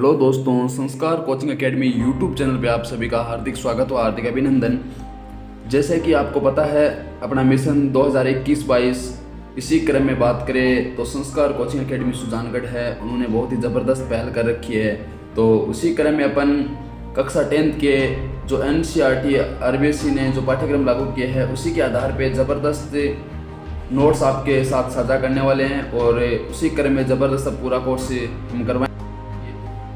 Hello दोस्तों, संस्कार coaching academy YouTube channel पे आप सभी का हार्दिक स्वागत व हार्दिक अभिनंदन। जैसे कि आपको पता है, अपना मिशन 2021-22 इसी क्रम में बात करें तो संस्कार कोचिंग एकेडमी सुजानगढ़ है, उन्होंने बहुत ही ज़बरदस्त पहल कर रखी है। तो उसी क्रम में अपन कक्षा 10th के जो NCERT RBSE ने जो पाठ्यक्रम लागू किए हैं उसी के आधार पर ज़बरदस्त नोट्स आपके साथ साझा करने वाले हैं और उसी क्रम में ज़बरदस्त पूरा कोर्स हम करवाएं।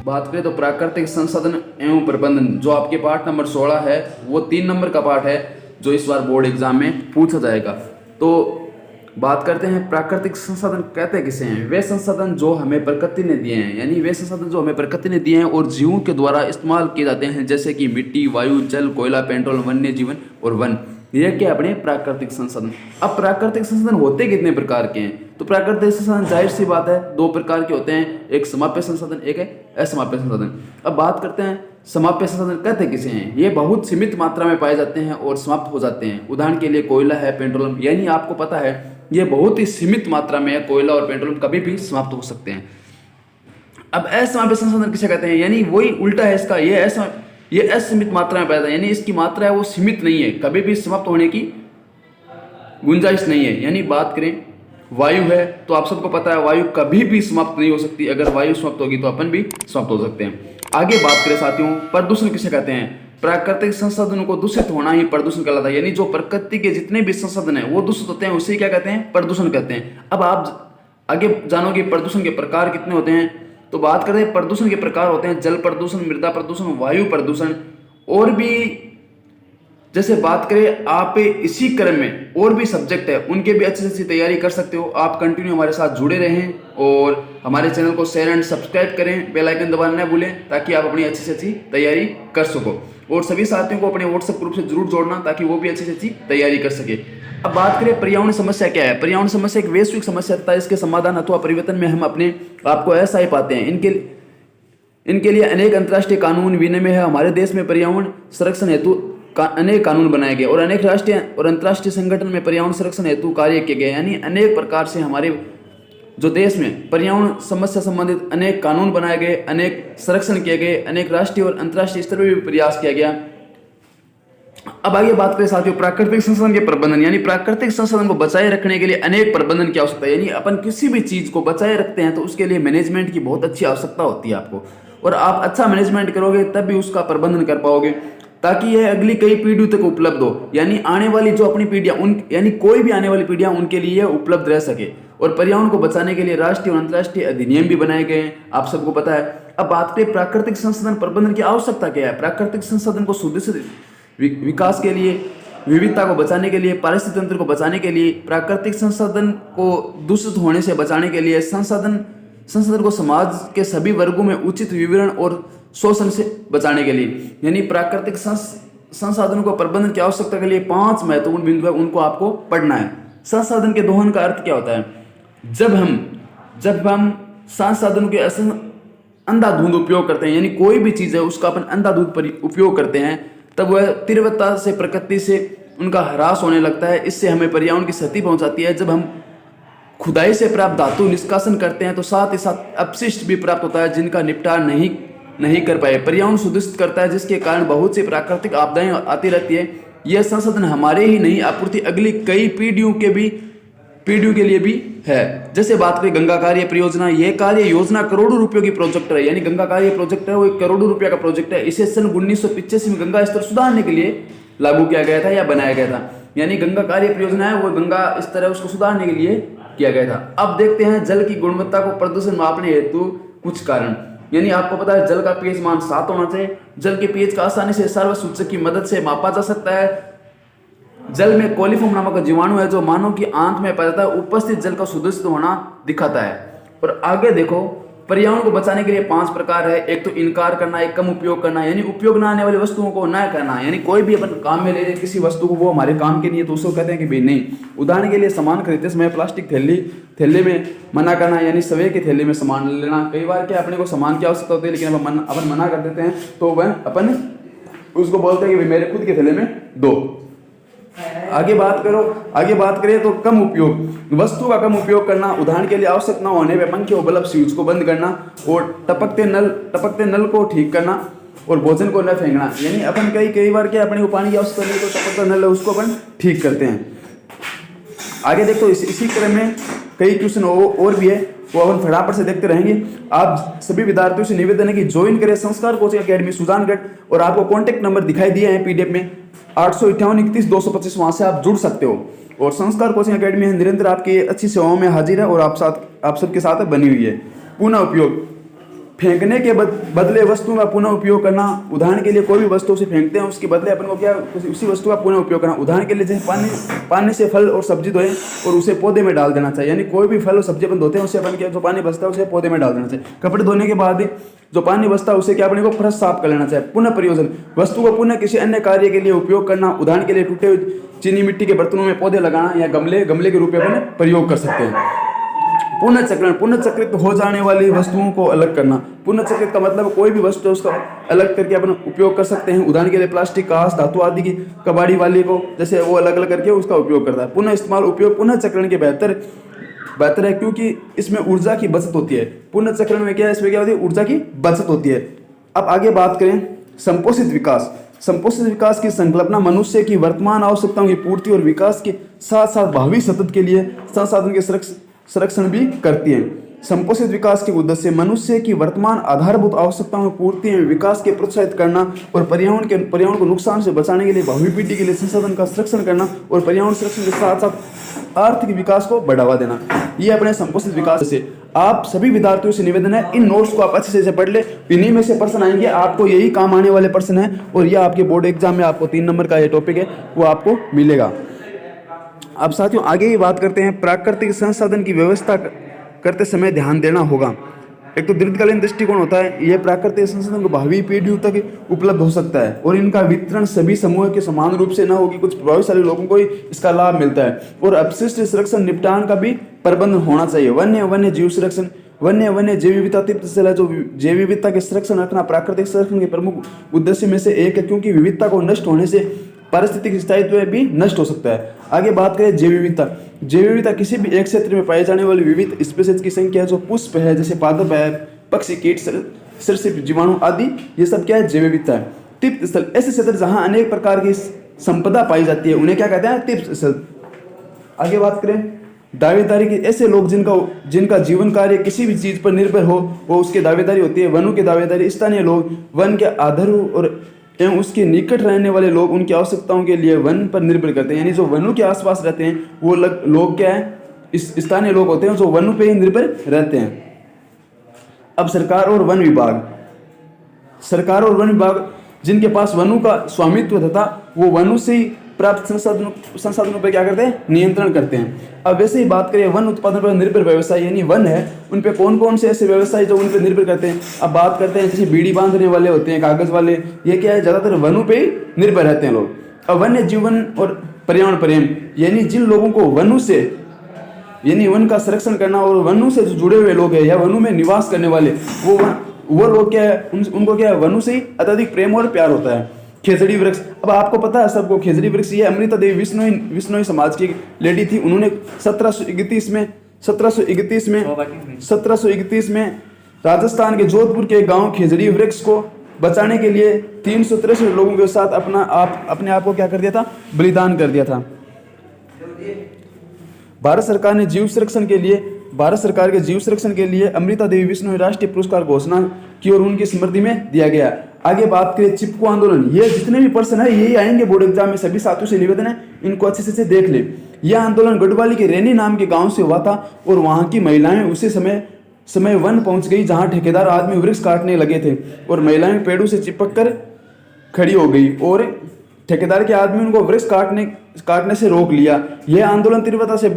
बात करें तो प्राकृतिक संसाधन एवं प्रबंधन जो आपके पाठ नंबर 16 है, वो 3 नंबर का पाठ है जो इस बार बोर्ड एग्जाम में पूछा जाएगा। तो बात करते हैं प्राकृतिक संसाधन कहते किसे हैं। वे संसाधन जो हमें प्रकृति ने दिए हैं, यानी वे संसाधन जो हमें प्रकृति ने दिए हैं और जीवों के द्वारा इस्तेमाल किए जाते हैं, जैसे कि मिट्टी, वायु, जल, कोयला, पेट्रोल, वन्य जीवन और वन। ये क्या अपने प्राकृतिक संसाधन। अब प्राकृतिक संसाधन होते कितने प्रकार के हैं? तो प्राकृतिक संसाधन जाहिर सी बात है 2 प्रकार के होते हैं, एक समाप्य संसाधन, एक है असमाप्य संसाधन। अब बात करते हैं समाप्य संसाधन कहते किसे हैं। ये बहुत सीमित मात्रा में पाए जाते हैं और समाप्त हो जाते हैं। उदाहरण के लिए कोयला है, पेट्रोलियम, यानी आपको पता है ये बहुत ही सीमित मात्रा में है, कोयला और पेट्रोलियम कभी भी समाप्त हो सकते हैं। अब असमाप्य संसाधन किसे कहते हैं, यानी वही उल्टा है इसका। ये असीमित मात्रा में पाया जाता है, यानी इसकी मात्रा है वो सीमित नहीं है, कभी भी समाप्त होने की गुंजाइश नहीं है। यानी बात करें वायु है तो आप सबको पता है वायु कभी भी समाप्त नहीं हो सकती। अगर वायु समाप्त होगी तो अपन भी समाप्त हो सकते हैं। आगे बात करें साथियों, प्रदूषण किसे कहते हैं। प्राकृतिक संसाधनों को दूषित होना ही प्रदूषण कहलाता है, यानी जो प्रकृति के जितने भी संसाधन है वो दूषित होते हैं, उसे क्या कहते हैं, प्रदूषण कहते हैं। अब आप आगे जानोगे प्रदूषण के प्रकार कितने होते हैं। तो बात करते हैं प्रदूषण के प्रकार होते हैं जल प्रदूषण, मृदा प्रदूषण, वायु प्रदूषण और भी। जैसे बात करें आप इसी क्रम में और भी सब्जेक्ट है उनके भी अच्छी से अच्छी तैयारी कर सकते हो। आप कंटिन्यू हमारे साथ जुड़े रहें और हमारे चैनल को शेयर एंड सब्सक्राइब करें, बेल आइकन दबाना न भूलें ताकि आप अपनी अच्छी से अच्छी तैयारी कर सको। और सभी साथियों को अपने व्हाट्सएप ग्रुप से जरूर जोड़ना ताकि वो भी अच्छी से अच्छी तैयारी कर सके। अब बात करें पर्यावरण समस्या क्या है। पर्यावरण समस्या एक वैश्विक समस्या तथा इसके समाधान अथवा परिवर्तन में हम अपने आपको ऐसा ही पाते हैं। इनके लिए अनेक अंतर्राष्ट्रीय कानून विनिमय है। हमारे देश में पर्यावरण संरक्षण हेतु अनेक कानून बनाए गए और अनेक राष्ट्रीय और अंतर्राष्ट्रीय संगठन में पर्यावरण संरक्षण हेतु कार्य किए गए। यानी अनेक प्रकार से हमारे जो देश में पर्यावरण समस्या संबंधित अनेक कानून बनाए गए, अनेक संरक्षण किए गए, अनेक राष्ट्रीय और अंतर्राष्ट्रीय स्तर पर भी प्रयास किया गया। अब आगे बात करें साथियों प्राकृतिक संसाधन के प्रबंधन, यानी प्राकृतिक संसाधन को बचाए रखने के लिए अनेक प्रबंधन की आवश्यकता है। यानी अपन किसी भी चीज को बचाए रखते हैं तो उसके लिए मैनेजमेंट की बहुत अच्छी आवश्यकता होती है आपको, और आप अच्छा मैनेजमेंट करोगे तब भी उसका प्रबंधन कर पाओगे ताकि यह अगली कई पीढ़ियों तक उपलब्ध हो। यानी आने वाली जो अपनी पीढ़ियां यानी कोई भी आने वाली पीढ़ियां उनके लिए उपलब्ध रह सके। और पर्यावरण को बचाने के लिए राष्ट्रीय और अंतर्राष्ट्रीय अधिनियम भी बनाए गए हैं, आप सबको पता है। अब बात करें प्राकृतिक संसाधन प्रबंधन की आवश्यकता क्या है। प्राकृतिक संसाधन को सुदृढ़ विकास के लिए, विविधता को बचाने के लिए, पारिस्थितिक तंत्र को बचाने के लिए, प्राकृतिक संसाधन को दूषित होने से बचाने के लिए, संसाधन को समाज के सभी वर्गों में उचित विवरण और शोषण से बचाने के लिए, यानी प्राकृतिक संसाधनों को प्रबंधन की आवश्यकता के लिए 5 महत्वपूर्ण बिंदु है, उनको आपको पढ़ना है। संसाधन के दोहन का अर्थ क्या होता है। जब हम संसाधनों के अंधाधुंध उपयोग करते हैं, यानी कोई भी चीज है उसका अपन अंधाधुंध उपयोग करते हैं, तब वह तीव्रता से प्रकृति से उनका ह्रास होने लगता है। इससे हमें पर्यावरण की क्षति पहुंचाती है। जब हम खुदाई से प्राप्त धातु निष्कासन करते हैं तो साथ ही साथ अपशिष्ट भी प्राप्त होता है जिनका निपटान नहीं कर पाए। पर्यावरण सुदूषित करता है जिसके कारण बहुत सी प्राकृतिक आपदाएं आती रहती है। यह संसाधन हमारे ही नहीं आपूर्ति अगली कई पीढ़ियों के लिए भी है। जैसे बात करें गंगा कार्य परियोजना, यह कार्य योजना करोड़ों रुपयों की प्रोजेक्ट है। यानी गंगा कार्य प्रोजेक्ट है वो 1 करोड़ रुपया का प्रोजेक्ट है। इसे सन 1985 में गंगा स्तर सुधारने के लिए लागू किया गया था या बनाया गया था। यानी गंगा कार्य परियोजना है वो गंगा स्तर है उसको सुधारने के लिए किया गया था। अब देखते हैं जल की गुणवत्ता को प्रदूषण मापने हेतु कुछ कारण। यानी आपको पता है जल का पीएच मान 7 होना चाहिए। जल के पीएच का आसानी से सर्वसूचक की मदद से मापा जा सकता है। जल में कोलिफॉर्म नामक जीवाणु है जो मानव की आंत में पाया जाता है। उपस्थित जल का सुदूषित होना दिखाता है। और आगे देखो पर्यावरण को बचाने के लिए 5 प्रकार है। एक तो इनकार करना, एक कम उपयोग करना, यानी उपयोग न आने वाली वस्तुओं को न करना। यानी कोई भी अपन काम में ले रहे किसी वस्तु को वो हमारे काम के नहीं है तो उसको कहते हैं कि भाई नहीं। उदाहरण के लिए सामान खरीदते समय प्लास्टिक थैले में मना करना, यानी सवे के थैले में सामान लेना। कई बार क्या अपने को सामान की आवश्यकता होती है लेकिन अपन मना कर देते हैं तो वह अपन उसको बोलते हैं कि भाई मेरे खुद के थैले में दो। आगे बात करें तो कम उपयोग, वस्तु का कम उपयोग करना, उदाहरण के लिए आवश्यक न होने पे पंखे और बल्ब स्विच को बंद करना, और टपकते नल को ठीक करना, और भोजन को न फेंकना। यानी अपन कई बार क्या अपने को पानी की आवश्यकता नहीं तो टपकता नल है उसको अपन ठीक करते हैं। आगे देखो इसी क्रम में कई क्वेश्चन और भी है, वो अपन फटाफट से देखते रहेंगे। आप सभी विद्यार्थियों से निवेदन है कि ज्वाइन करें संस्कार कोचिंग अकेडमी सुजानगढ़, और आपको कॉन्टैक्ट नंबर दिखाई दिए हैं पीडीएफ में 858-31-225, वहां से आप जुड़ सकते हो। और संस्कार कोचिंग अकेडमी निरंतर आपकी अच्छी सेवाओं में हाजिर है और आप सबके साथ बनी हुई है। पुनः उपयोग, फेंकने के बदले वस्तुओं का पुनः उपयोग करना। उदाहरण के लिए कोई भी वस्तु से फेंकते हैं उसके बदले अपन को क्या उसी वस्तु का पुनः उपयोग करना। उदाहरण के लिए जैसे पानी से फल और सब्जी धोएं और उसे पौधे में डाल देना चाहिए। यानी कोई भी फल और सब्जी अपन धोते हैं उससे अपन क्या जो पानी बचता है उसे पौधे में डाल देना चाहिए। कपड़े धोने के बाद जो पानी बचता है उसे क्या अपने को फर्श साफ कर लेना चाहिए। पुनः प्रयोजन, वस्तु को पुनः किसी अन्य कार्य के लिए उपयोग करना। उदाहरण के लिए टूटे हुए चीनी मिट्टी के बर्तनों में पौधे लगाना, या गमले के रूप में अपन प्रयोग कर सकते हैं। पुनःचक्रित हो जाने वाली वस्तुओं को अलग करना। पुनःचक्रित का मतलब कोई भी वस्तु उसका अलग करके अपन उपयोग कर सकते हैं। उदाहरण के लिए प्लास्टिक, कांच, धातु आदि की कबाड़ी वाली को जैसे वो अलग अलग करके उसका उपयोग करता है। पुनः इस्तेमाल उपयोग पुनःचक्रण के बेहतर है क्योंकि इसमें ऊर्जा की बचत होती है। पुनःचक्रण में क्या है, इसमें क्या होती है, ऊर्जा की बचत होती है। अब आगे बात करें संपोषित विकास की संकल्पना मनुष्य की वर्तमान आवश्यकताओं की पूर्ति और विकास के साथ साथ भावी सतत के लिए संसाधन के संरक्षण भी करती है। संपोषित विकास के उद्देश्य मनुष्य की वर्तमान आधारभूत आवश्यकताओं की पूर्ति में विकास के प्रोत्साहित करना और पर्यावरण को नुकसान से बचाने के लिए भावी पीढ़ी के लिए संसाधन का संरक्षण करना और पर्यावरण संरक्षण के साथ साथ आर्थिक विकास को बढ़ावा देना। ये अपने संपोषित विकास से आप सभी विद्यार्थियों से निवेदन है, इन नोट्स को आप अच्छे से पढ़ ले। इन्हीं में से प्रश्न आएंगे, आपको यही काम आने वाले प्रश्न है, और यह आपके बोर्ड एग्जाम में आपको 3 नंबर का ये टॉपिक है वो आपको मिलेगा। अब साथियों आगे ही बात करते हैं, प्राकृतिक संसाधन की व्यवस्था करते समय ध्यान देना होगा। एक तो दीर्घकालीन दृष्टिकोण होता है, यह प्राकृतिक संसाधन को भावी पीढ़ियों तक उपलब्ध हो सकता है और इनका वितरण सभी समूह के समान रूप से न होगी, कुछ प्रभावशाली लोगों को ही इसका लाभ मिलता है। और अपशिष्ट संरक्षण निपटान का भी प्रबंध होना चाहिए। वन्य जीव संरक्षण, वन्य जैव विविधता जो जैव विविधता के संरक्षण रखना प्राकृतिक संरक्षण के प्रमुख उद्देश्य में से एक है, क्योंकि विविधता को नष्ट होने से पारिस्थितिक स्थायित्व भी नष्ट हो सकता है। आगे बात करें जैव विविधता किसी भी एक क्षेत्र में पाए जाने वाली विविध स्पीशीज की संख्या जो पुष्प है, जैसे पादप है, पक्षी, कीट, सरीसृप, जीवाणु आदि, ये सब क्या है, जैव विविधता है। तीर्थ स्थल, ऐसे क्षेत्र जहां अनेक प्रकार की संपदा पाई जाती है उन्हें क्या कहते हैं, तीर्थ स्थल। आगे बात करें दावेदारी की, ऐसे लोग जिनका जीवन कार्य किसी भी चीज पर निर्भर हो वो उसकी दावेदारी होती है। वनों की दावेदारी, स्थानीय लोग वन के आधार और एवं उसके निकट रहने वाले लोग उनकी आवश्यकताओं के लिए वन पर निर्भर करते हैं। यानी जो वनों के आसपास रहते हैं वो लोग क्या है, इस स्थानीय लोग होते हैं जो वनों पे ही निर्भर रहते हैं। अब सरकार और वन विभाग जिनके पास वनों का स्वामित्व तथा वो वनों से ही प्राप्त संसाधनों पर क्या करते हैं, नियंत्रण करते हैं। अब वैसे ही बात करें वन उत्पादन पर निर्भर व्यवसाय, यानी वन है उन पे कौन कौन से ऐसे व्यवसाय जो उन पे निर्भर करते हैं। अब बात करते हैं जैसे बीड़ी बांधने वाले होते हैं, कागज वाले, ये क्या है, ज्यादातर वनों पे ही निर्भर रहते हैं लोग। अब वन्य जीवन और पर्यावरण प्रेम, यानी जिन लोगों को वनों से यानी वन का संरक्षण करना और वनों से जो जुड़े हुए लोग हैं या वनों में निवास करने वाले वो लोग क्या है, उनको क्या है, वनों से ही अत्यधिक प्रेम और प्यार होता है। खेजड़ी वृक्ष, अब आपको पता है सबको खेजड़ी वृक्ष, ये अमृता देवी विश्नोई समाज की लेडी थी। उन्होंने 1731 में राजस्थान के जोधपुर के गांव खेजड़ी वृक्ष को बचाने के लिए 363 लोगों के साथ अपने आप को क्या कर दिया था, बलिदान कर दिया था। भारत सरकार के जीव संरक्षण के लिए अमृता देवी विश्नोई राष्ट्रीय पुरस्कार घोषणा की और उनकी स्मृति में दिया गया। आगे बात करें चिपको आंदोलन, ये जितने भी प्रश्न है यही आएंगे बोर्ड एग्जाम में, सभी साथियों से निवेदन है इनको अच्छे से देख ले। यह आंदोलन गढ़वाली के रेनी नाम के गांव से हुआ था और वहां की महिलाएं उसी समय वन पहुंच गई जहां ठेकेदार आदमी वृक्ष काटने लगे थे और महिलाएं पेड़ों से चिपक कर खड़ी हो गई और ठेकेदार के आदमी उनको वृक्ष काटने से रोक लिया। यह आंदोलन तीव्रता से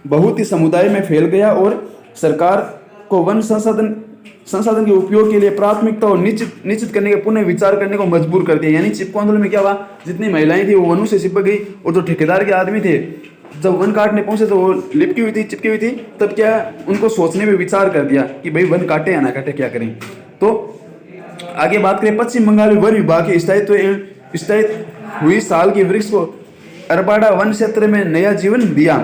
बहुत ही समुदाय में फैल गया और सरकार को वन संसाधन के उपयोग के लिए प्राथमिकता और निश्चित करने के पुनः विचार करने को मजबूर कर दिया। यानी चिपको आंदोलन में क्या हुआ, जितनी महिलाएं थी वो वनों से चिपक गई और जो ठेकेदार के आदमी थे जब वन काटने पहुंचे तो वो चिपकी हुई थी, तब क्या उनको सोचने में विचार कर दिया कि भाई वन काटे या ना काटे, क्या करें। तो आगे बात करें पश्चिम बंगाल वन विभाग के स्थायित्व हुई साल के वृक्ष को अरबाड़ा वन क्षेत्र में नया जीवन दिया।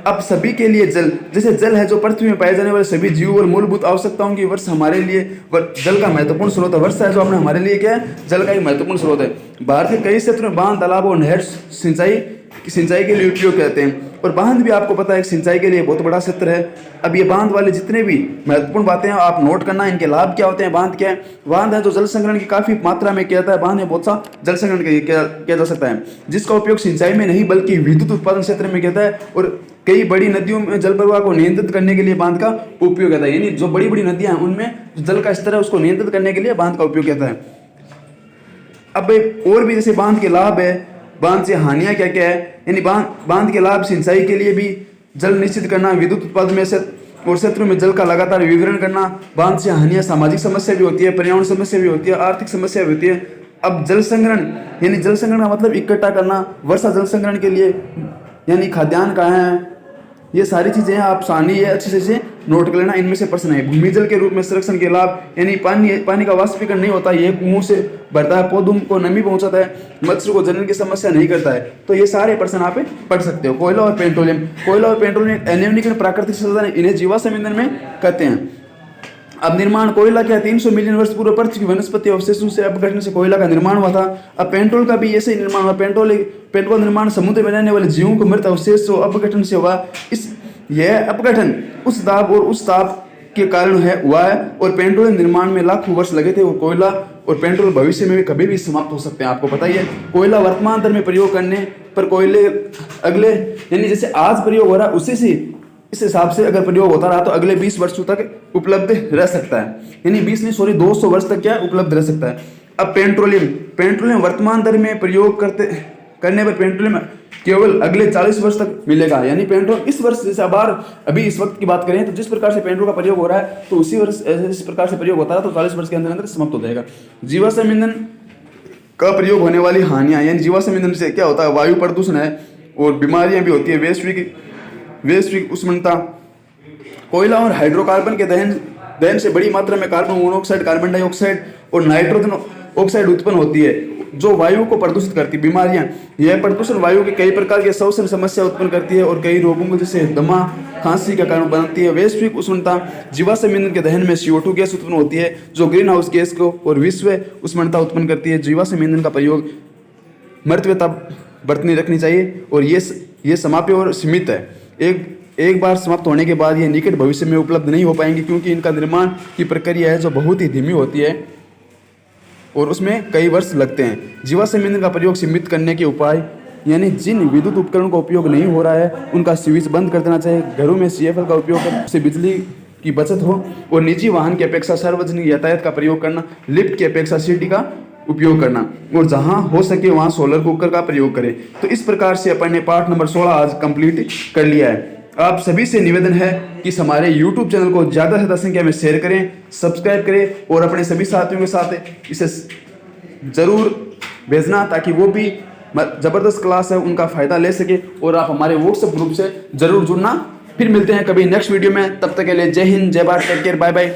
अब सभी के लिए जल, जैसे जल है जो पृथ्वी में पाए जाने वाले सभी जीवों और मूलभूत आवश्यकताओं की वर्ष हमारे लिए जल का महत्वपूर्ण स्रोत है। वर्षा है जो अपने हमारे लिए क्या है, जल का एक महत्वपूर्ण स्रोत है। भारत के कई क्षेत्रों में बांध, तालाब और नहर सिंचाई के लिए उपयोग करते हैं, और बांध भी आपको पता है सिंचाई के लिए बहुत बड़ा क्षेत्र है। अब ये बांध वाले जितने भी महत्वपूर्ण बातें हैं आप नोट करना, इनके लाभ क्या होते हैं। बांध क्या है, बांध है जो जल संग्रहण की काफी मात्रा में किया जाता है। बांध में बहुत सा जल संग्रहण किया जा सकता है, जिसका उपयोग सिंचाई में नहीं बल्कि विद्युत उत्पादन क्षेत्र में किया जाता है, और कई बड़ी नदियों में जल प्रवाह को नियंत्रित करने के लिए बांध का उपयोग होता है। यानी जो बड़ी बड़ी नदियां हैं उनमें जो जल का स्तर है उसको नियंत्रित करने के लिए बांध का उपयोग किया जाता है। अब और भी जैसे बांध के लाभ है, बांध से हानियां क्या क्या है। यानी बांध के लाभ सिंचाई के लिए भी जल निश्चित करना, विद्युत उत्पादन में से और क्षेत्रों में जल का लगातार वितरण करना। बांध से हानियां सामाजिक समस्या भी होती है, पर्यावरण समस्या भी होती है, आर्थिक समस्या भी होती है। अब जल संग्रहण, यानी जल संग्रहण का मतलब इकट्ठा करना, वर्षा जल संग्रहण के लिए यानी खाद्यान्न कहाँ है, ये सारी चीजें आप सानी है अच्छे से नोट कर लेना। इनमें से प्रश्न है भूमि जल के रूप में संरक्षण के लाभ, यानी पानी का वाष्पीकरण नहीं होता, ये कुओं से भरता है, पौधों को नमी पहुंचाता है, मच्छर को जनन की समस्या नहीं करता है। तो ये सारे प्रश्न आप पढ़ सकते हो। कोयला और पेट्रोलियम अनैयनीकरण प्राकृतिक संसाधन, इन्हें जीवाश्म ईंधन में कहते हैं। अब निर्माण, कोयला क्या 300 मिलियन वर्ष पूर्व पृथ्वी की वनस्पति अवशेषों से अपघटन से कोयला का निर्माण हुआ था। अब पेट्रोल का भी ऐसे ही निर्माण हुआ। पेट्रोल निर्माण समुद्र में रहने वाले जीवों को मृत अवशेष अपघटन से हुआ। यह अपघटन उस दाब और उस ताप के कारण हुआ है, और पेट्रोल निर्माण में लाखों वर्ष लगे थे। और कोयला और पेट्रोल भविष्य में भी कभी भी समाप्त हो सकते हैं, आपको पता ही है। कोयला वर्तमान दर में प्रयोग करने पर कोयले अगले, यानी जैसे आज प्रयोग हो रहा है उसी से इस हिसाब से अगर प्रयोग होता रहा तो अगले 20 वर्षों तक उपलब्ध रह सकता है। यानी 200 वर्ष तक क्या उपलब्ध रह सकता है। अब पेट्रोलियम वर्तमान दर में प्रयोग करने पर पेट्रोलियम केवल अगले 40 वर्ष तक मिलेगा। यानी पेट्रोल इस वर्ष, जैसे अभी इस वक्त की बात करें तो जिस प्रकार से पेट्रोल का प्रयोग हो रहा है तो उसी वर्ष इस प्रकार से प्रयोग होता है तो 40 वर्ष के अंदर समाप्त हो जाएगा। जीवाश्म ईंधन का प्रयोग होने वाली हानियां, यानी जीवाश्म ईंधन से क्या होता है, वायु प्रदूषण है और बीमारियां भी होती है। वैश्विक उष्णता, कोयला और हाइड्रोकार्बन के दहन से बड़ी मात्रा में कार्बन मोनोऑक्साइड, कार्बन डाइऑक्साइड और नाइट्रोजन ऑक्साइड उत्पन्न होती है जो वायु को प्रदूषित करती है। बीमारियां, यह प्रदूषण वायु के कई प्रकार के श्वसन समस्या उत्पन्न करती है और कई रोगों को जैसे दमा, खांसी का कारण बनती है। वैश्विक उष्णता, जीवाश्म ईंधन के दहन में CO2 गैस उत्पन्न होती है जो ग्रीन हाउस गैस को और विश्व उष्णता उत्पन्न करती है। जीवाश्म ईंधन का प्रयोग मृत्यता बरतनी रखनी चाहिए और ये समाप्य और सीमित है। एक बार समाप्त होने के बाद ये निकट भविष्य में उपलब्ध नहीं हो पाएंगे, क्योंकि इनका निर्माण की प्रक्रिया है जो बहुत ही धीमी होती है और उसमें कई वर्ष लगते हैं। जीवाश्म ईंधन का प्रयोग सीमित करने के उपाय, यानी जिन विद्युत उपकरणों का उपयोग नहीं हो रहा है उनका स्विच बंद कर देना चाहिए। घरों में CFL का उपयोग कर उससे बिजली की बचत हो, और निजी वाहन की अपेक्षा सार्वजनिक यातायात का प्रयोग करना, लिफ्ट की अपेक्षा सीढ़ी का उपयोग करना, और जहां हो सके वहां सोलर कुकर का प्रयोग करें। तो इस प्रकार से अपन ने पार्ट नंबर 16 आज कंप्लीट कर लिया है। आप सभी से निवेदन है कि हमारे YouTube चैनल को ज़्यादा से ज़्यादा संख्या में शेयर करें, सब्सक्राइब करें और अपने सभी साथियों के साथ इसे ज़रूर भेजना ताकि वो भी ज़बरदस्त क्लास है उनका फ़ायदा ले सके, और आप हमारे WhatsApp ग्रुप से ज़रूर जुड़ना। फिर मिलते हैं कभी नेक्स्ट वीडियो में, तब तक के लिए जय हिंद, जय Bharat, take care, bye bye.